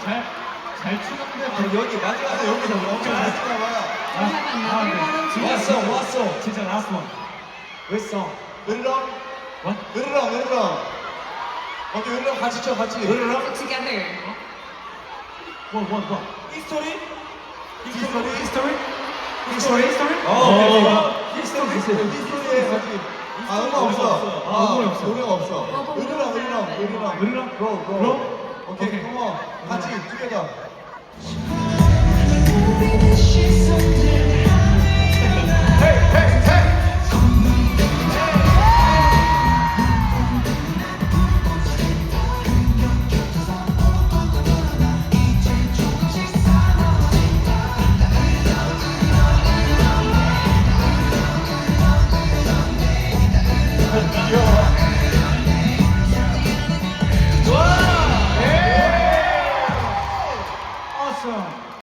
잘 추는데 여기 마지막에 여기서 엄청 잘했나 봐. 왔어. 진짜 last one. Which song? 으르렁. What? 으르렁. 어때 으르렁 같이 쳐 같이. 으르렁? Together. What? 히스토리? History? 히스토리에 같이. 음악 없어. 노래가 없어. 으르렁. 로. 오케이, come on. 같이 together.